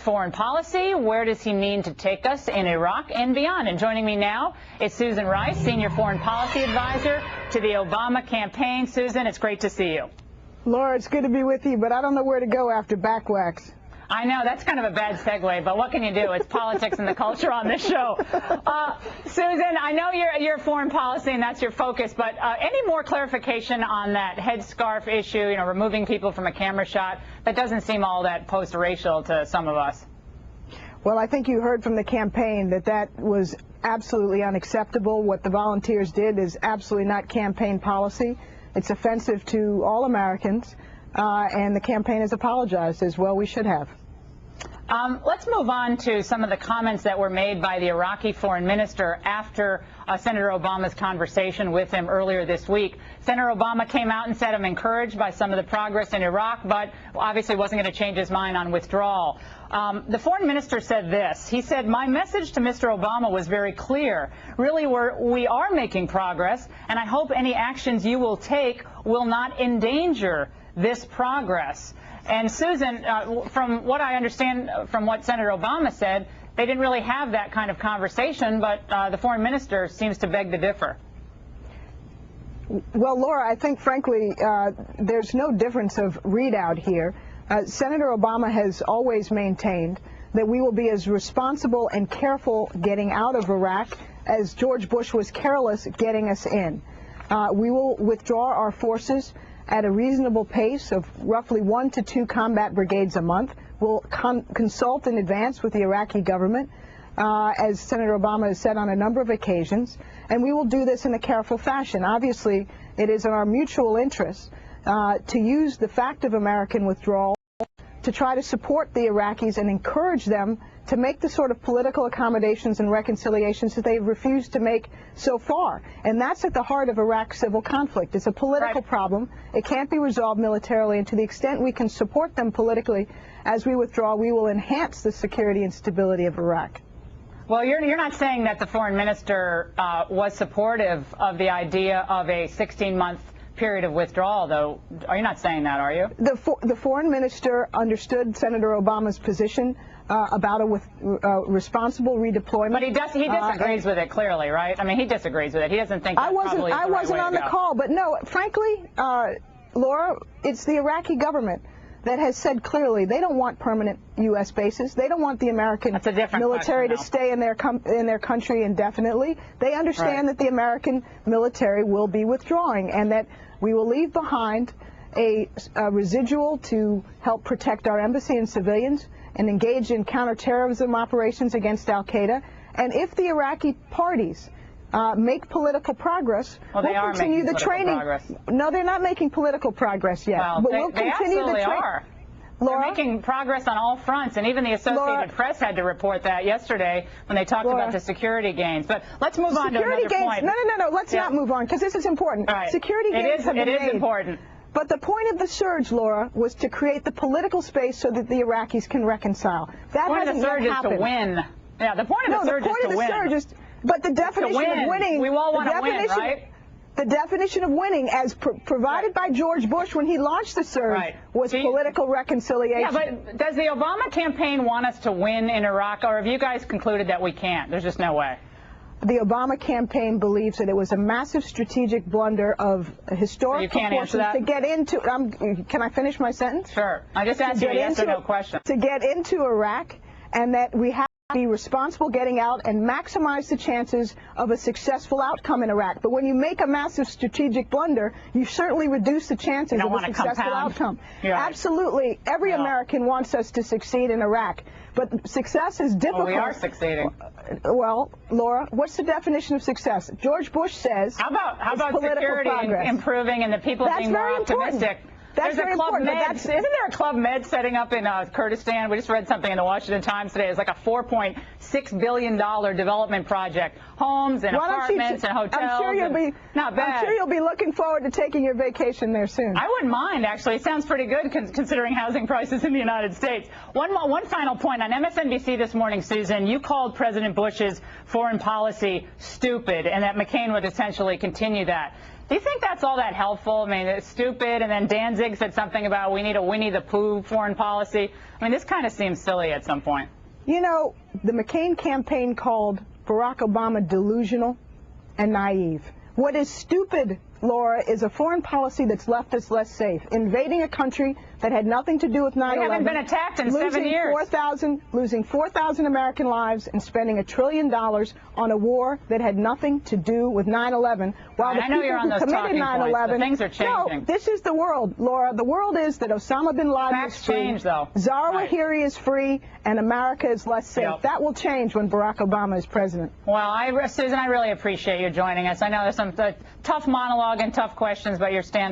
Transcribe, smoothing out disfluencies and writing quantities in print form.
foreign policy? Where does he mean to take us in Iraq and beyond? And joining me now is Susan Rice, Senior Foreign Policy Advisor to the Obama campaign. Susan, it's great to see you. Laura, it's good to be with you, but I don't know where to go after backwax. I know, that's kind of a bad segue, but what can you do? It's politics and the culture on this show. Susan, I know you're foreign policy and that's your focus, but any more clarification on that headscarf issue, you know, removing people from a camera shot? That doesn't seem all that post-racial to some of us. Well, I think you heard from the campaign that that was absolutely unacceptable. What the volunteers did is absolutely not campaign policy. It's offensive to all Americans. And the campaign has apologized, as well we should have. Let's move on to some of the comments that were made by the Iraqi foreign minister after Senator Obama's conversation with him earlier this week. Senator Obama came out and said, I'm encouraged by some of the progress in Iraq, but obviously wasn't going to change his mind on withdrawal. The foreign minister said this. He said, my message to Mr. Obama was very clear. Really, we are making progress, and I hope any actions you will take will not endanger this progress. And Susan, from what I understand from what Senator Obama said, they didn't really have that kind of conversation, but the foreign minister seems to beg to differ. Well, Laura, I think, frankly, there's no difference of readout here. Senator Obama has always maintained that we will be as responsible and careful getting out of Iraq as George Bush was careless getting us in. We will withdraw our forces at a reasonable pace of roughly 1 to 2 combat brigades a month. We'll consult in advance with the Iraqi government, as Senator Obama has said on a number of occasions, and we will do this in a careful fashion. Obviously, it is in our mutual interest to use the fact of American withdrawal to try to support the Iraqis and encourage them to make the sort of political accommodations and reconciliations that they've refused to make so far. And that's at the heart of Iraq's civil conflict. It's a political problem. It can't be resolved militarily, and to the extent we can support them politically as we withdraw, we will enhance the security and stability of Iraq. Well, you're not saying that the foreign minister was supportive of the idea of a 16-month period of withdrawal, though. Are you not saying that, are you? The foreign minister understood Senator Obama's position about a responsible redeployment. But he disagrees with it clearly, right? I mean, he disagrees with it. He doesn't think that probably is the right way to go. I wasn't on the call, but no, frankly, Laura, it's the Iraqi government that has said clearly they don't want permanent U.S. bases. They don't want the American military to stay in their country indefinitely. They understand that the American military will be withdrawing and that we will leave behind a residual to help protect our embassy and civilians and engage in counterterrorism operations against al-Qaeda. And if the Iraqi parties make political progress, we'll continue the training. No, they're not making political progress yet. Well, but we'll continue the training. They're making progress on all fronts, and even the Associated Press had to report that yesterday when they talked about the security gains. But let's move on to another point. No. Let's not move on, because this is important. Right. Security gains have been made. It is important. But the point of the surge, Laura, was to create the political space so that the Iraqis can reconcile. That hasn't yet happened. The point of the surge is to win. Yeah, the point of the surge is to win. But the definition of winning, we all want to win, right? The definition of winning, as provided by George Bush when he launched the surge, was political reconciliation. Yeah, but does the Obama campaign want us to win in Iraq, or have you guys concluded that we can't? There's just no way. The Obama campaign believes that it was a massive strategic blunder of historic proportions to get into. Can I finish my sentence? Sure. I just asked you a yes or no question. To get into Iraq, and that we have to be responsible getting out and maximize the chances of a successful outcome in Iraq. But when you make a massive strategic blunder, you certainly reduce the chances of a successful outcome. Absolutely. Every American wants us to succeed in Iraq. But success is difficult. Well, we are succeeding. Well, Laura, what's the definition of success? George Bush says How about security improving and the people being more optimistic? That's very important. Isn't there a Club Med setting up in Kurdistan? We just read something in the Washington Times today. It's like a $4.6 billion development project. Homes and apartments and hotels. I'm sure you'll be looking forward to taking your vacation there soon. I wouldn't mind, actually. It sounds pretty good considering housing prices in the United States. One final point. On MSNBC this morning, Susan, you called President Bush's foreign policy stupid and that McCain would essentially continue that. Do you think that's all that helpful? I mean, it's stupid, and then Danzig said something about we need a Winnie the Pooh foreign policy. I mean, this kind of seems silly at some point. You know, the McCain campaign called Barack Obama delusional and naive. What is stupid, Laura, is a foreign policy that's left us less safe. Invading a country that had nothing to do with 9/11. We haven't been attacked in 7 years. Losing 4,000 American lives and spending $1 trillion on a war that had nothing to do with 9/11. While the I know you're on those committed talking 9/11, points. Things are changing. No, this is the world, Laura. The world is that Osama bin Laden Facts is free. change, though. Zahra Lahiri is free, and America is less safe. Yep. That will change when Barack Obama is president. Well, Susan, I really appreciate you joining us. I know there's some tough monologue and tough questions, but you're standing